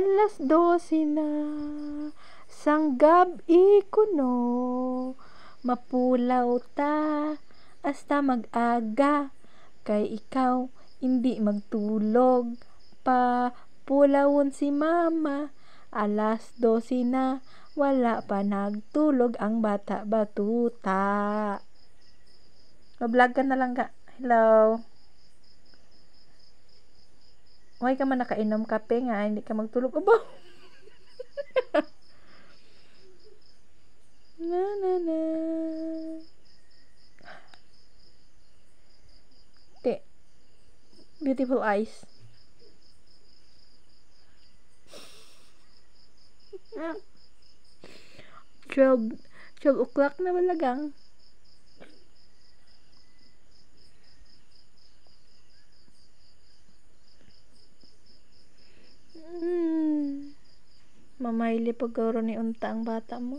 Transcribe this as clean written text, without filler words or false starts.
12 na, sanggab-i kuno, mapulaw ta, hasta mag-aga, kay ikaw hindi magtulog, pa pulawon si mama, 12 na, wala pa nagtulog ang bata batuta. Mag-vlog ka na lang ka. Hello. Why ka man nakainom kape nga, hindi ka magtulog. Aba! Na na na. Te. Beautiful eyes. 12 o'clock na malagang. Mamayli pag ni unta ang bata mo.